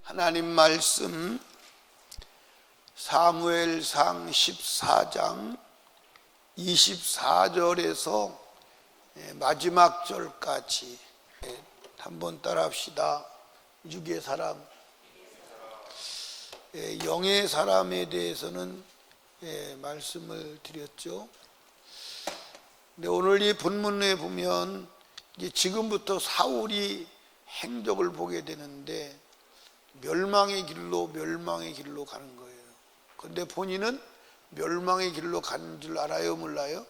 하나님 말씀 사무엘상 14장 24절에서 마지막 절까지 한번 따라합시다. 육의 사람, 영의 사람에 대해서는 말씀을 드렸죠. 근데 오늘 이 본문에 보면 이제 지금부터 사울이 행적을 보게 되는데 멸망의 길로 가는 거예요. 그런데 본인은 멸망의 길로 가는 줄 알아요, 몰라요?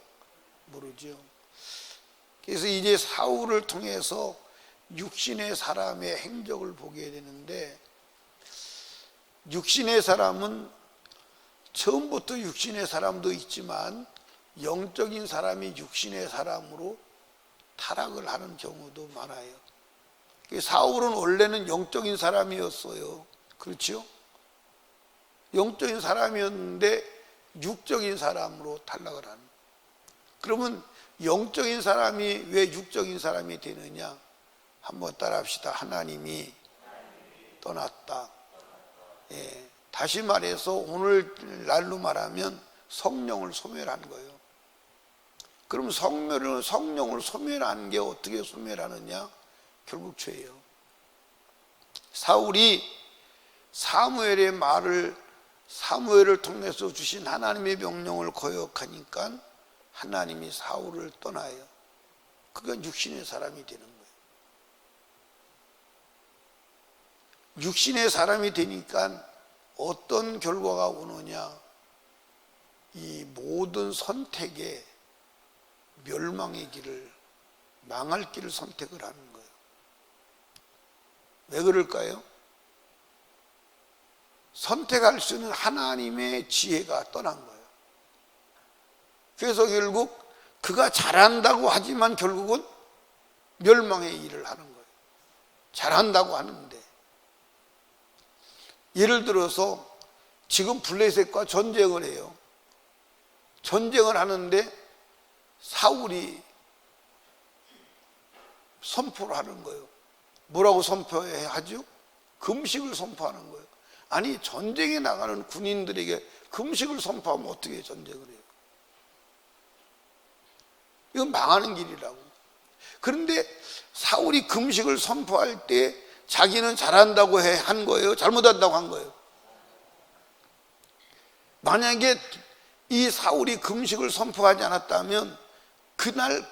모르죠. 그래서 이제 사울을 통해서 육신의 사람의 행적을 보게 되는데, 육신의 사람은 처음부터 육신의 사람도 있지만 영적인 사람이 육신의 사람으로 타락을 하는 경우도 많아요. 사울은 원래는 영적인 사람이었어요. 그렇죠? 영적인 사람이었는데 육적인 사람으로 탈락을 하는. 그러면 영적인 사람이 왜 육적인 사람이 되느냐? 한번 따라합시다. 하나님이 떠났다. 다시 말해서 오늘 날로 말하면 성령을 소멸한 거예요. 그럼 성령을 소멸하는 게 어떻게 소멸하느냐? 결국 죄예요. 사울이 사무엘의 말을, 사무엘을 통해서 주신 하나님의 명령을 거역하니까 하나님이 사울을 떠나요. 그건 육신의 사람이 되는 거예요. 육신의 사람이 되니까 어떤 결과가 오느냐? 이 모든 선택에 멸망의 길을, 망할 길을 선택을 하는 거예요. 왜 그럴까요? 선택할 수 있는 하나님의 지혜가 떠난 거예요. 그래서 결국 그가 잘한다고 하지만 결국은 멸망의 일을 하는 거예요. 잘한다고 하는데, 예를 들어서 지금 블레셋과 전쟁을 해요. 전쟁을 하는데 사울이 선포를 하는 거예요. 뭐라고 선포하죠? 금식을 선포하는 거예요. 아니, 전쟁에 나가는 군인들에게 금식을 선포하면 어떻게 전쟁을 해요? 이건 망하는 길이라고. 그런데 사울이 금식을 선포할 때 자기는 잘한다고 한 거예요? 잘못한다고 한 거예요? 만약에 이 사울이 금식을 선포하지 않았다면 그날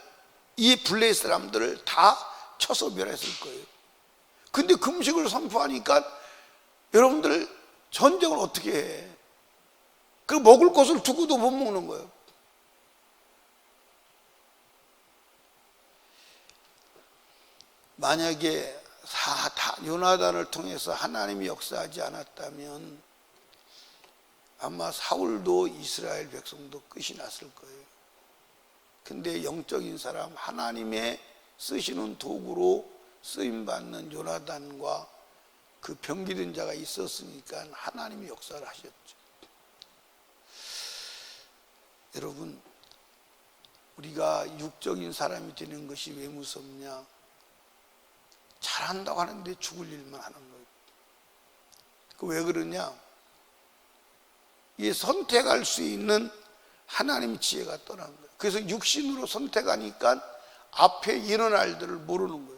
이 블레셋 사람들을 다 쳐서 멸했을 거예요. 근데 금식을 선포하니까 여러분들 전쟁을 어떻게 해? 그 먹을 것을 두고도 못 먹는 거예요. 만약에 요나단을 통해서 하나님이 역사하지 않았다면 아마 사울도 이스라엘 백성도 끝이 났을 거예요. 근데 영적인 사람, 하나님의 쓰시는 도구로 쓰임받는 요나단과 그 병기든 자가 있었으니까 하나님이 역사를 하셨죠. 여러분, 우리가 육적인 사람이 되는 것이 왜 무섭냐? 잘한다고 하는데 죽을 일만 하는 거예요. 왜 그러냐? 이 선택할 수 있는 하나님의 지혜가 떠난 거예요. 그래서 육신으로 선택하니까 앞에 일어날 일들을 모르는 거예요.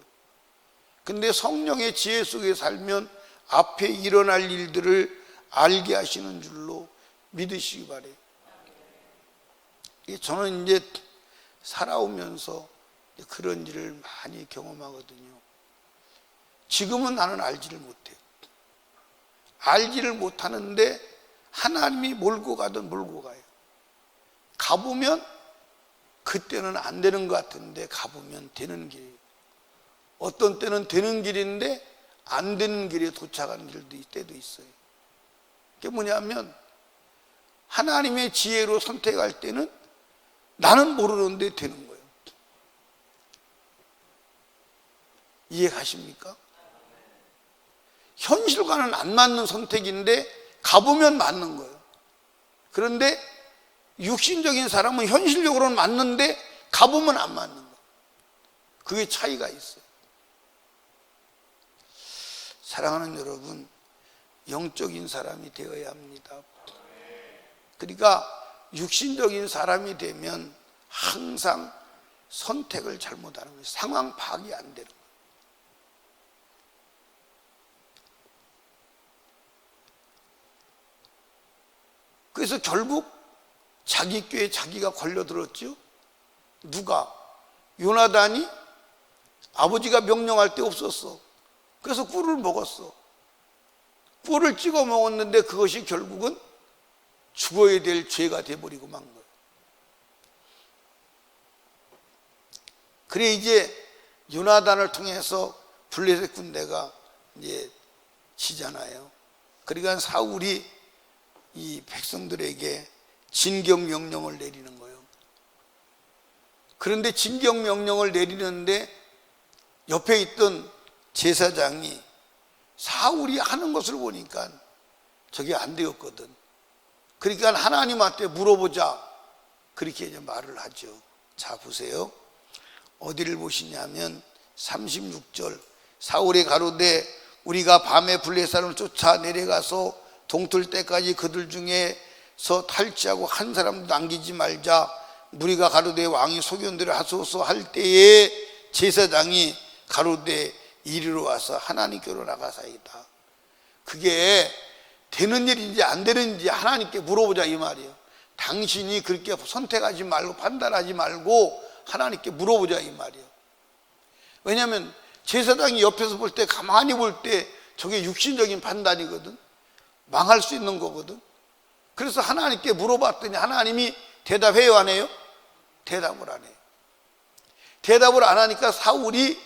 근데 성령의 지혜 속에 살면 앞에 일어날 일들을 알게 하시는 줄로 믿으시기 바래요. 저는 이제 살아오면서 그런 일을 많이 경험하거든요. 지금은 나는 알지를 못해요. 알지를 못하는데 하나님이 몰고 가든 몰고 가요. 가보면 그때는 안 되는 것 같은데 가보면 되는 길이에요. 어떤 때는 되는 길인데 안 되는 길에 도착하는 때도 있어요. 그게 뭐냐면 하나님의 지혜로 선택할 때는 나는 모르는데 되는 거예요. 이해가십니까? 현실과는 안 맞는 선택인데 가보면 맞는 거예요. 그런데 육신적인 사람은 현실적으로는 맞는데 가보면 안 맞는 거예요. 그게 차이가 있어요. 사랑하는 여러분, 영적인 사람이 되어야 합니다. 그러니까 육신적인 사람이 되면 항상 선택을 잘못하는 거예요. 상황 파악이 안 되는 거예요. 그래서 결국 자기 꾀에 자기가 걸려들었죠. 누가? 요나단이 아버지가 명령할 때 없었어. 그래서 꿀을 먹었어. 꿀을 찍어 먹었는데 그것이 결국은 죽어야 될 죄가 돼버리고 만 거예요. 그래 이제 요나단을 통해서 블레셋 군대가 이제 지잖아요. 그러니까 사울이 이 백성들에게 진격 명령을 내리는 거예요. 그런데 진격 명령을 내리는데 옆에 있던 제사장이 사울이 하는 것을 보니까 저게 안 되었거든. 그러니까 하나님한테 물어보자. 그렇게 이제 말을 하죠. 자, 보세요. 어디를 보시냐면 36절. 사울이 가로되 우리가 밤에 블레셋 사람을 쫓아 내려가서 동틀 때까지 그들 중에서 탈취하고 한 사람도 남기지 말자. 무리가 가로되 왕이 소견대로 하소서 할 때에 제사장이 가로되 이리로 와서 하나님께로 나가사이다. 그게 되는 일인지 안 되는지 하나님께 물어보자 이 말이에요. 당신이 그렇게 선택하지 말고 판단하지 말고 하나님께 물어보자 이 말이에요. 왜냐하면 제사장이 옆에서 볼 때 가만히 볼 때 저게 육신적인 판단이거든. 망할 수 있는 거거든. 그래서 하나님께 물어봤더니 하나님이 대답해요 안 해요? 대답을 안 해요. 대답을 안 하니까 사울이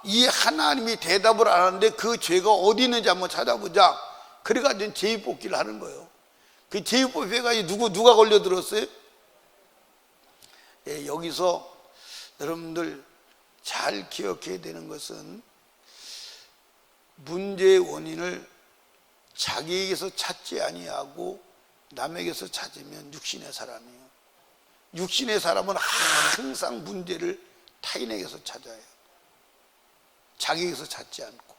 이 하나님이 대답을 안 하는데 그 죄가 어디 있는지 한번 찾아보자. 그래가지고 제비뽑기를 하는 거예요. 그 제비뽑기 해가지고 누가 걸려들었어요? 예, 여기서 여러분들 잘 기억해야 되는 것은 문제의 원인을 자기에게서 찾지 아니하고 남에게서 찾으면 육신의 사람이에요. 육신의 사람은 항상 문제를 타인에게서 찾아요. 자기에게서 찾지 않고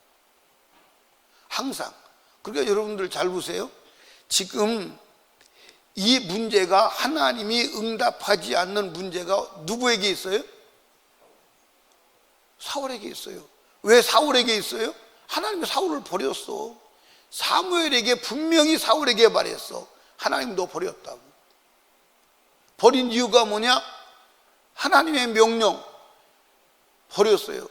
항상. 그러니까 여러분들 잘 보세요. 지금 이 문제가 하나님이 응답하지 않는 문제가 누구에게 있어요? 사울에게 있어요. 왜 사울에게 있어요? 하나님이 사울을 버렸어. 사무엘에게 분명히 사울에게 말했어. 하나님 너 버렸다고. 버린 이유가 뭐냐? 하나님의 명령 버렸어요.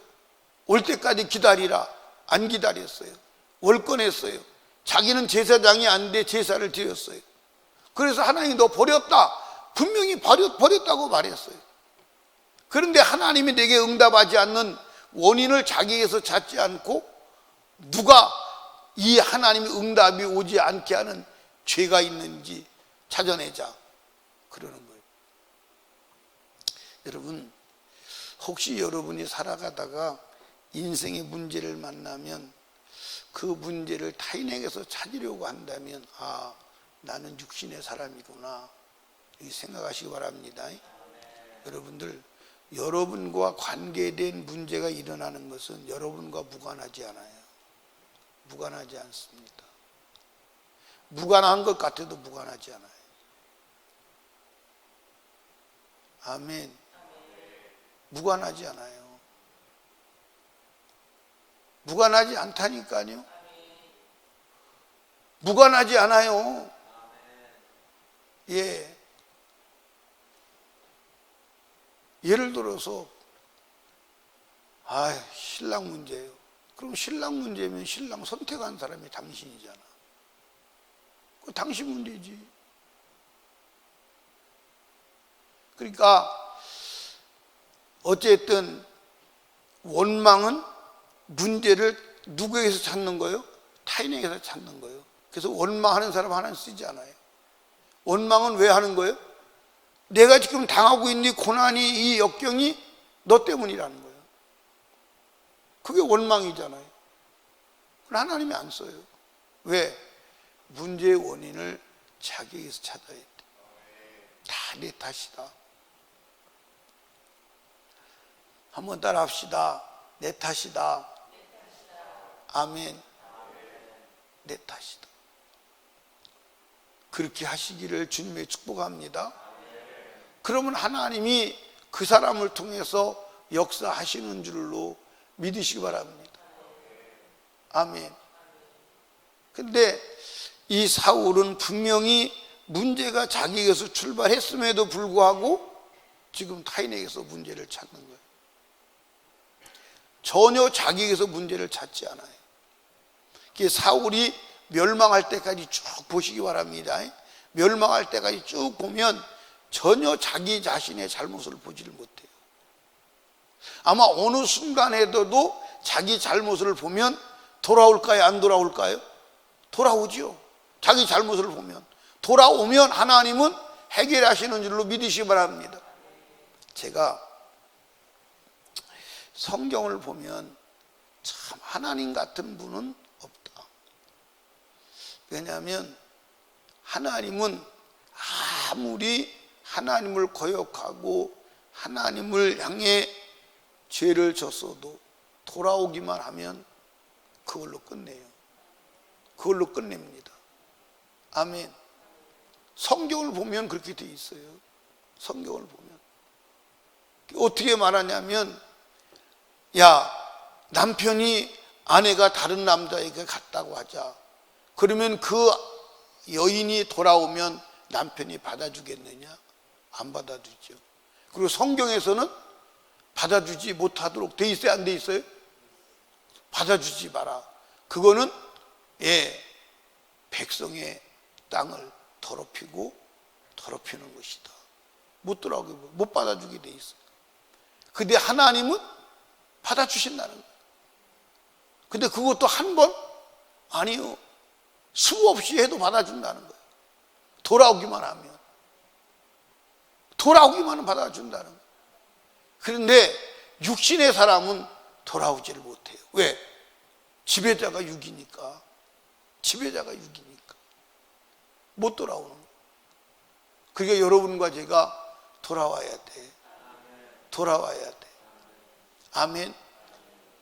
올 때까지 기다리라. 안 기다렸어요. 월권했어요. 자기는 제사장이 안 돼 제사를 드렸어요. 그래서 하나님이 너 버렸다. 분명히 버렸다고 말했어요. 그런데 하나님이 내게 응답하지 않는 원인을 자기에게서 찾지 않고 누가 이 하나님의 응답이 오지 않게 하는 죄가 있는지 찾아내자 그러는 거예요. 여러분, 혹시 여러분이 살아가다가 인생의 문제를 만나면 그 문제를 타인에게서 찾으려고 한다면 나는 육신의 사람이구나 이 생각하시기 바랍니다. 여러분들, 여러분과 관계된 문제가 일어나는 것은 여러분과 무관하지 않아요. 무관하지 않습니다. 무관한 것 같아도 무관하지 않아요. 아멘. 무관하지 않아요. 무관하지 않다니까요. 무관하지 않아요. 예. 예를 들어서 신랑 문제예요. 그럼 신랑 문제면 신랑 선택한 사람이 당신이잖아. 그 당신 문제지. 그러니까 어쨌든 원망은 문제를 누구에게서 찾는 거예요? 타인에게서 찾는 거예요. 그래서 원망하는 사람 하나는 쓰지 않아요. 원망은 왜 하는 거예요? 내가 지금 당하고 있는 이 고난이, 이 역경이 너 때문이라는 거예요. 그게 원망이잖아요. 그걸 하나님이 안 써요. 왜? 문제의 원인을 자기에게서 찾아야 돼. 다 내 탓이다. 한번 따라 합시다. 내 탓이다. 아멘. 내 탓이다. 그렇게 하시기를 주님의 축복합니다. 그러면 하나님이 그 사람을 통해서 역사하시는 줄로 믿으시기 바랍니다. 아멘. 근데 이 사울은 분명히 문제가 자기에게서 출발했음에도 불구하고 지금 타인에게서 문제를 찾는 거예요. 전혀 자기에게서 문제를 찾지 않아요. 사울이 멸망할 때까지 쭉 보시기 바랍니다. 멸망할 때까지 쭉 보면 전혀 자기 자신의 잘못을 보지를 못해요. 아마 어느 순간에도 자기 잘못을 보면 돌아올까요? 안 돌아올까요? 돌아오지요. 자기 잘못을 보면. 돌아오면 하나님은 해결하시는 줄로 믿으시기 바랍니다. 제가 성경을 보면 참 하나님 같은 분은 없다. 왜냐하면 하나님은 아무리 하나님을 거역하고 하나님을 향해 죄를 졌어도 돌아오기만 하면 그걸로 끝내요. 그걸로 끝냅니다. 아멘. 성경을 보면 그렇게 돼 있어요. 성경을 보면 어떻게 말하냐면, 야, 남편이 아내가 다른 남자에게 갔다고 하자. 그러면 그 여인이 돌아오면 남편이 받아주겠느냐? 안 받아주죠. 그리고 성경에서는 받아주지 못하도록 돼 있어요? 안 돼 있어요? 받아주지 마라. 그거는 백성의 땅을 더럽히는 것이다. 못 돌아오게, 못 받아주게 돼 있어요. 근데 하나님은 받아주신다는 거예요. 근데 그것도 한 번? 아니요. 수없이 해도 받아준다는 거예요. 돌아오기만 하면. 돌아오기만 하면 받아준다는 거예요. 그런데 육신의 사람은 돌아오지를 못해요. 왜? 지배자가 육이니까. 지배자가 육이니까. 못 돌아오는 거예요. 그러니까 여러분과 제가 돌아와야 돼. 돌아와야 돼. 아멘.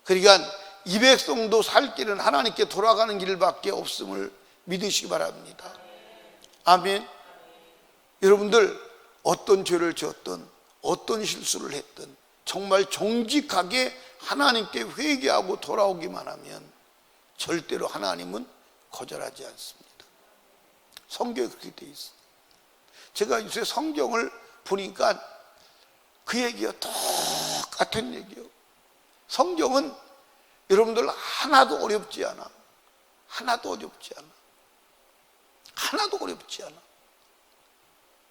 그러니까 이 백성도 살 길은 하나님께 돌아가는 길밖에 없음을 믿으시기 바랍니다. 아멘. 여러분들 어떤 죄를 지었든 어떤 실수를 했든 정말 정직하게 하나님께 회개하고 돌아오기만 하면 절대로 하나님은 거절하지 않습니다. 성경에 그렇게 돼 있어요. 제가 요새 성경을 보니까 그 얘기가 똑같은 얘기예요. 성경은 여러분들 하나도 어렵지 않아. 하나도 어렵지 않아. 하나도 어렵지 않아.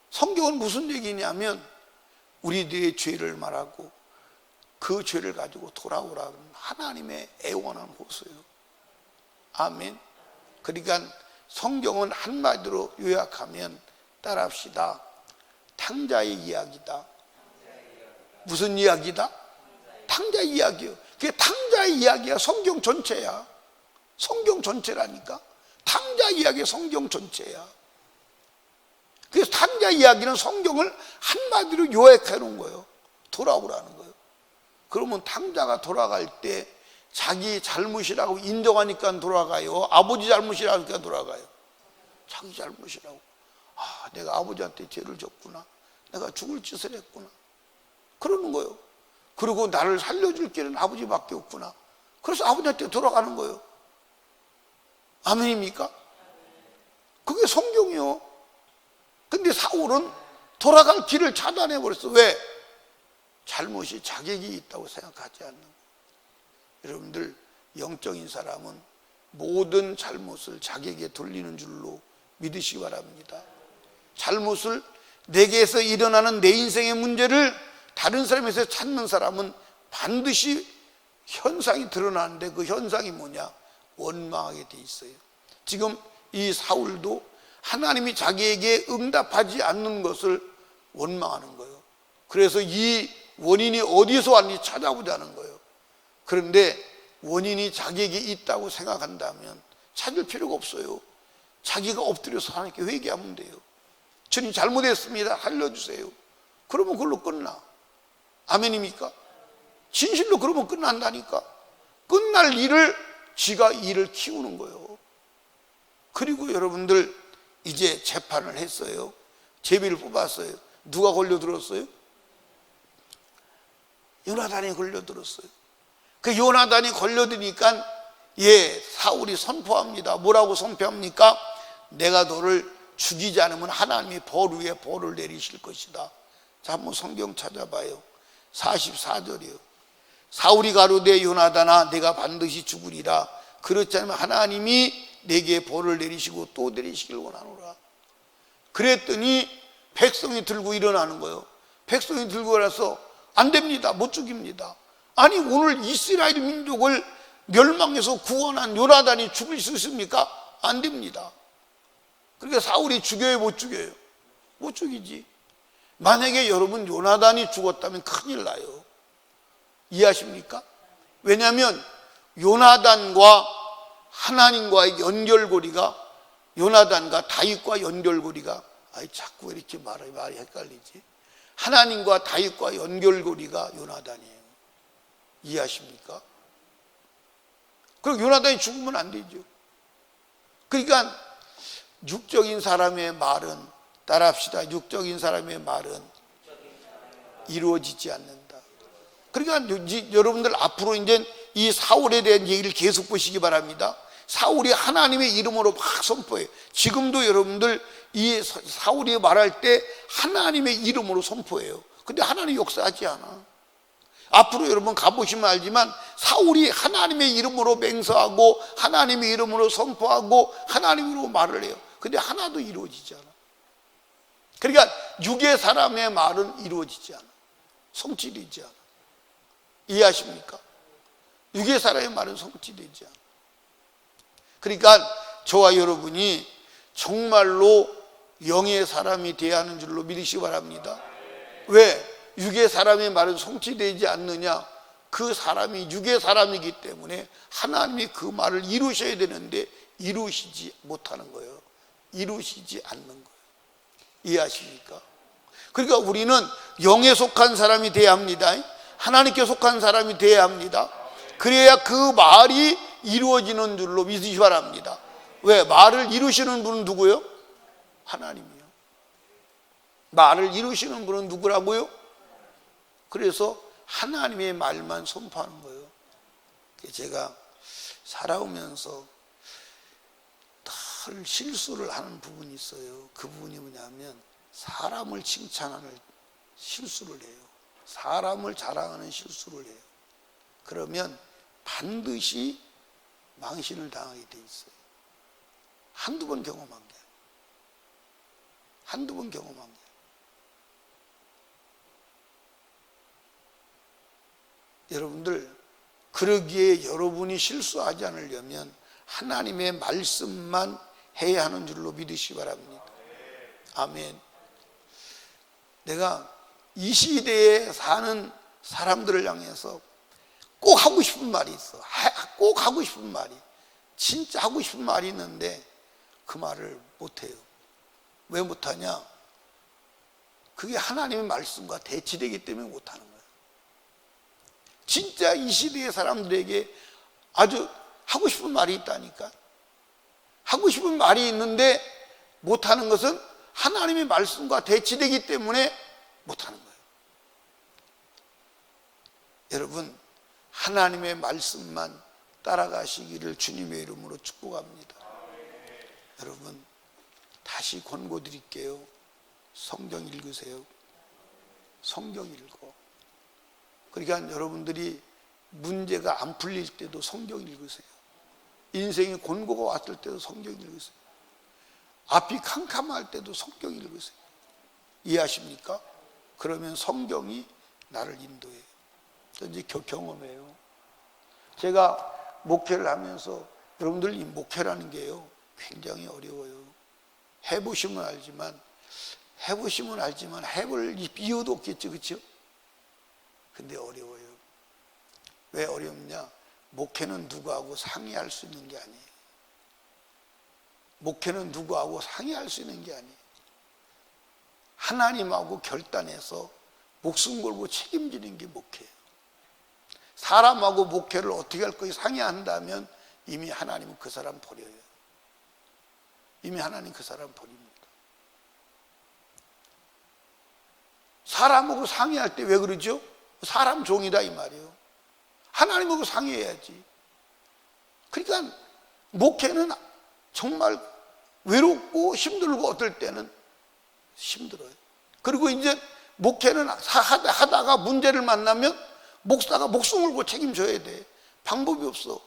성경은 무슨 얘기냐면 우리들의 죄를 말하고 그 죄를 가지고 돌아오라는 하나님의 애원한 호소예요. 아멘. 그러니까 성경은 한마디로 요약하면 따라합시다. 탕자의 이야기다. 무슨 이야기다? 탕자의 이야기예요. 그게 탕자의 이야기야. 성경 전체야. 성경 전체라니까. 탕자 이야기 성경 전체야. 그래서 탕자 이야기는 성경을 한마디로 요약해 놓은 거예요. 돌아오라는 거예요. 그러면 탕자가 돌아갈 때 자기 잘못이라고 인정하니까 돌아가요? 아버지 잘못이라니까 돌아가요? 자기 잘못이라고. 아, 내가 아버지한테 죄를 졌구나. 내가 죽을 짓을 했구나. 그러는 거예요. 그리고 나를 살려줄 길은 아버지밖에 없구나. 그래서 아버지한테 돌아가는 거예요. 아멘입니까? 그게 성경이요. 근데 사울은 돌아갈 길을 차단해 버렸어. 왜? 잘못이 자격이 있다고 생각하지 않는 거예요. 여러분들 영적인 사람은 모든 잘못을 자기에게 돌리는 줄로 믿으시기 바랍니다. 잘못을 내게서 일어나는 내 인생의 문제를 다른 사람에서 찾는 사람은 반드시 현상이 드러나는데 그 현상이 뭐냐? 원망하게 돼 있어요. 지금 이 사울도 하나님이 자기에게 응답하지 않는 것을 원망하는 거예요. 그래서 이 원인이 어디서 왔는지 찾아보자는 거예요. 그런데 원인이 자기에게 있다고 생각한다면 찾을 필요가 없어요. 자기가 엎드려서 하나님께 회개하면 돼요. 주님 잘못했습니다. 살려주세요. 그러면 그걸로 끝나. 아멘입니까? 진실로 그러면 끝난다니까. 끝날 일을 지가 일을 키우는 거예요. 그리고 여러분들 이제 재판을 했어요. 제비를 뽑았어요. 누가 걸려들었어요? 요나단이 걸려들었어요. 그 요나단이 걸려드니까 사울이 선포합니다. 뭐라고 선포합니까? 내가 너를 죽이지 않으면 하나님이 벌 위에 벌을 내리실 것이다. 자, 한번 성경 찾아봐요. 44절이요. 사울이 가로되 요나단아 내가 반드시 죽으리라. 그렇지 않으면 하나님이 내게 벌을 내리시고 또 내리시길 원하노라. 그랬더니 백성이 들고 일어나는 거예요. 백성이 들고 일어나서 안 됩니다. 못 죽입니다. 아니 오늘 이스라엘 민족을 멸망해서 구원한 요나단이 죽을 수 있습니까? 안 됩니다. 그러니까 사울이 죽여요, 못 죽여요? 못 죽이지. 만약에 여러분 요나단이 죽었다면 큰일 나요. 이해하십니까? 왜냐하면 요나단과 하나님과의 연결고리가, 요나단과 다윗과 연결고리가, 자꾸 왜 이렇게 말이 헷갈리지? 하나님과 다윗과 연결고리가 요나단이에요. 이해하십니까? 그럼 요나단이 죽으면 안 되죠. 그러니까 육적인 사람의 말은, 따라합시다. 육적인 사람의 말은 이루어지지 않는다. 그러니까 여러분들 앞으로 이제 이 사울에 대한 얘기를 계속 보시기 바랍니다. 사울이 하나님의 이름으로 막 선포해요. 지금도 여러분들 이 사울이 말할 때 하나님의 이름으로 선포해요. 근데 하나님 역사하지 않아. 앞으로 여러분 가보시면 알지만 사울이 하나님의 이름으로 맹세하고 하나님의 이름으로 선포하고 하나님으로 말을 해요. 근데 하나도 이루어지지 않아. 그러니까 육의 사람의 말은 이루어지지 않아. 성취되지 않아. 이해하십니까? 육의 사람의 말은 성취되지 않아. 그러니까 저와 여러분이 정말로 영의 사람이 되어야 하는 줄로 믿으시기 바랍니다. 왜? 육의 사람의 말은 성취되지 않느냐? 그 사람이 육의 사람이기 때문에 하나님이 그 말을 이루셔야 되는데 이루시지 못하는 거예요. 이루시지 않는 거예요. 이해하십니까? 그러니까 우리는 영에 속한 사람이 되어야 합니다. 하나님께 속한 사람이 되어야 합니다. 그래야 그 말이 이루어지는 줄로 믿으시기 바랍니다. 왜? 말을 이루시는 분은 누구예요? 하나님이요. 말을 이루시는 분은 누구라고요? 그래서 하나님의 말만 선포하는 거예요. 제가 살아오면서 늘 실수를 하는 부분이 있어요. 그 부분이 뭐냐면 사람을 칭찬하는 실수를 해요. 사람을 자랑하는 실수를 해요. 그러면 반드시 망신을 당하게 돼 있어요. 한두 번 경험한 게. 한두 번 경험한 게. 여러분들, 그러기에 여러분이 실수하지 않으려면 하나님의 말씀만 해야 하는 줄로 믿으시기 바랍니다. 아멘. 내가 이 시대에 사는 사람들을 향해서 꼭 하고 싶은 말이 있어. 꼭 하고 싶은 말이. 진짜 하고 싶은 말이 있는데 그 말을 못해요. 왜 못하냐? 그게 하나님의 말씀과 대치되기 때문에 못하는 거예요. 진짜 이 시대의 사람들에게 아주 하고 싶은 말이 있다니까. 하고 싶은 말이 있는데 못하는 것은 하나님의 말씀과 대치되기 때문에 못하는 거예요. 여러분, 하나님의 말씀만 따라가시기를 주님의 이름으로 축복합니다. 여러분, 다시 권고드릴게요. 성경 읽으세요. 성경 읽어. 그러니까 여러분들이 문제가 안 풀릴 때도 성경 읽으세요. 인생의 곤고가 왔을 때도 성경 읽으세요. 앞이 캄캄할 때도 성경 읽으세요. 이해하십니까? 그러면 성경이 나를 인도해요. 이제 경험해요. 제가 목회를 하면서 여러분들 이 목회라는 게요 굉장히 어려워요. 해보시면 알지만 해볼 이유도 없겠죠, 그렇죠? 근데 어려워요. 왜 어렵냐? 목회는 누구하고 상의할 수 있는 게 아니에요. 목회는 누구하고 상의할 수 있는 게 아니에요. 하나님하고 결단해서 목숨 걸고 책임지는 게 목회예요. 사람하고 목회를 어떻게 할 것이 상의한다면 이미 하나님은 그 사람 버려요. 이미 하나님 그 사람 버립니다. 사람하고 상의할 때 왜 그러죠? 사람 종이다 이 말이에요. 하나님하고 상의해야지. 그러니까 목회는 정말 외롭고 힘들고 어떨 때는 힘들어요. 그리고 이제 목회는 하다가 문제를 만나면 목사가 목숨 걸고 책임져야 돼. 방법이 없어.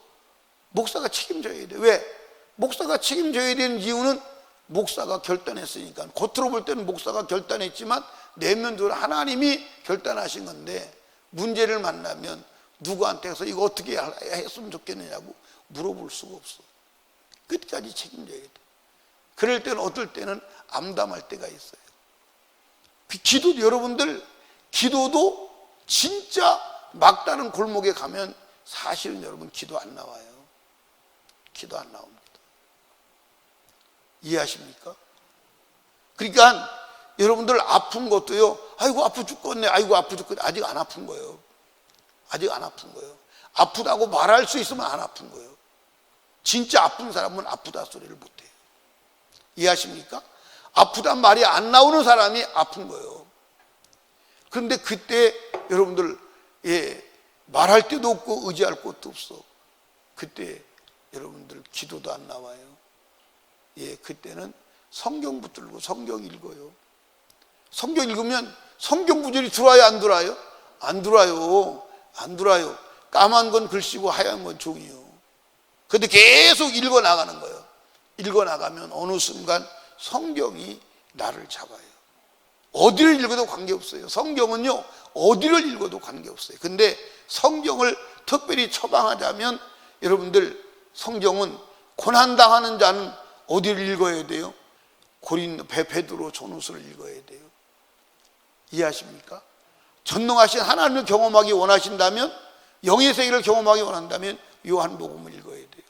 목사가 책임져야 돼. 왜? 목사가 책임져야 되는 이유는 목사가 결단했으니까. 겉으로 볼 때는 목사가 결단했지만 내면적으로 하나님이 결단하신 건데, 문제를 만나면 누구한테서 이거 어떻게 했으면 좋겠느냐고 물어볼 수가 없어. 끝까지 책임져야 돼. 그럴 때는 어떨 때는 암담할 때가 있어요. 기도, 여러분들 기도도 진짜 막다른 골목에 가면 사실은 여러분 기도 안 나와요. 기도 안 나옵니다. 이해하십니까? 그러니까 여러분들 아픈 것도요, 아이고 아프 죽겠네, 아이고 아프 죽겠네. 아직 안 아픈 거예요. 아직 안 아픈 거예요. 아프다고 말할 수 있으면 안 아픈 거예요. 진짜 아픈 사람은 아프다 소리를 못해요. 이해하십니까? 아프단 말이 안 나오는 사람이 아픈 거예요. 그런데 그때 여러분들 말할 데도 없고 의지할 곳도 없어. 그때 여러분들 기도도 안 나와요. 그때는 성경 붙들고 성경 읽어요. 성경 읽으면 성경 구절이 들어와요, 안 들어와요? 안 들어와요. 안 들어와요. 까만 건 글씨고 하얀 건 종이요. 근데 계속 읽어 나가는 거예요. 읽어 나가면 어느 순간 성경이 나를 잡아요. 어디를 읽어도 관계없어요. 성경은요, 어디를 읽어도 관계없어요. 근데 성경을 특별히 처방하자면 여러분들, 성경은 고난당하는 자는 어디를 읽어야 돼요? 베드로 전후서를 읽어야 돼요. 이해하십니까? 전능하신 하나님을 경험하기 원하신다면, 영의 세계를 경험하기 원한다면 요한복음을 읽어야 돼요.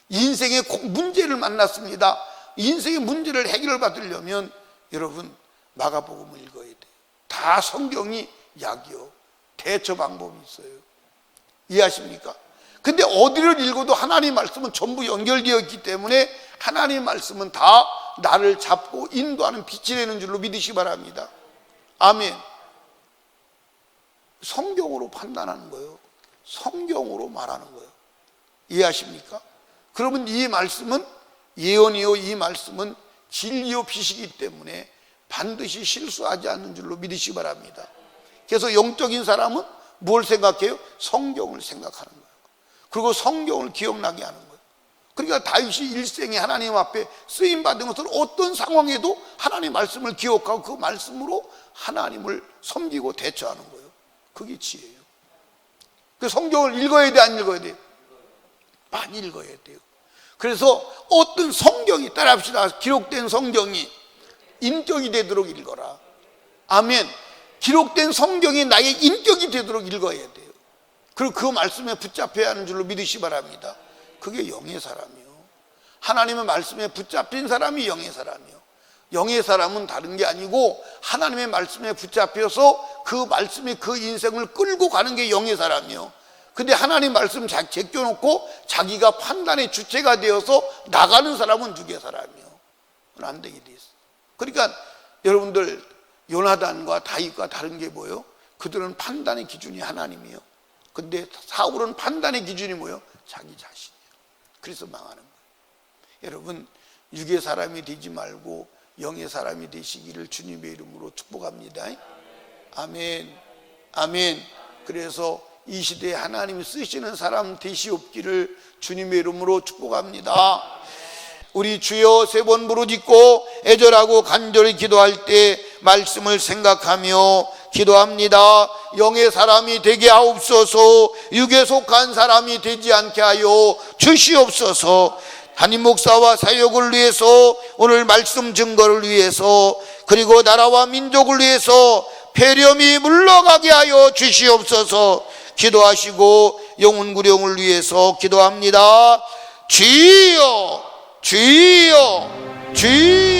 인생의 문제를 만났습니다. 인생의 문제를 해결받으려면 여러분 마가복음을 읽어야 돼요. 다 성경이 약이요, 대처 방법이 있어요. 이해하십니까? 근데 어디를 읽어도 하나님 말씀은 전부 연결되어 있기 때문에 하나님 말씀은 다 나를 잡고 인도하는 빛이 되는 줄로 믿으시기 바랍니다. 아멘. 성경으로 판단하는 거예요. 성경으로 말하는 거예요. 이해하십니까? 그러면 이 말씀은 예언이요, 이 말씀은 진리요 빛이기 때문에 반드시 실수하지 않는 줄로 믿으시기 바랍니다. 그래서 영적인 사람은 뭘 생각해요? 성경을 생각하는 거예요. 그리고 성경을 기억나게 하는 거예요. 그러니까 다윗이 일생에 하나님 앞에 쓰임받은 것은 어떤 상황에도 하나님 말씀을 기억하고 그 말씀으로 하나님을 섬기고 대처하는 거예요. 그게 지혜예요. 그 성경을 읽어야 돼, 안 읽어야 돼요? 많이 읽어야 돼요. 그래서 어떤 성경이, 따라합시다, 기록된 성경이 인격이 되도록 읽어라. 아멘. 기록된 성경이 나의 인격이 되도록 읽어야 돼요. 그리고 그 말씀에 붙잡혀야 하는 줄로 믿으시기 바랍니다. 그게 영의 사람이요. 하나님의 말씀에 붙잡힌 사람이 영의 사람이요. 영의 사람은 다른 게 아니고 하나님의 말씀에 붙잡혀서 그 말씀이 그 인생을 끌고 가는 게 영의 사람이요. 근데 하나님 말씀 제껴놓고 자기가 판단의 주체가 되어서 나가는 사람은 육의 사람이요. 그건 안 되게 돼 있어. 그러니까 여러분들, 요나단과 다윗과 다른 게 뭐예요? 그들은 판단의 기준이 하나님이요. 근데 사울은 판단의 기준이 뭐예요? 자기 자신이에요. 그래서 망하는 거예요. 여러분, 육의 사람이 되지 말고 영의 사람이 되시기를 주님의 이름으로 축복합니다. 아멘. 아멘. 그래서 이 시대에 하나님이 쓰시는 사람 되시옵기를 주님의 이름으로 축복합니다. 우리 주여 세 번 부르짖고 애절하고 간절히 기도할 때 말씀을 생각하며 기도합니다. 영의 사람이 되게 하옵소서. 육에 속한 사람이 되지 않게 하여 주시옵소서. 담임 목사와 사역을 위해서, 오늘 말씀 증거를 위해서, 그리고 나라와 민족을 위해서 폐렴이 물러가게 하여 주시옵소서. 기도하시고 영혼 구령을 위해서 기도합니다. 주여, 주여, 주여.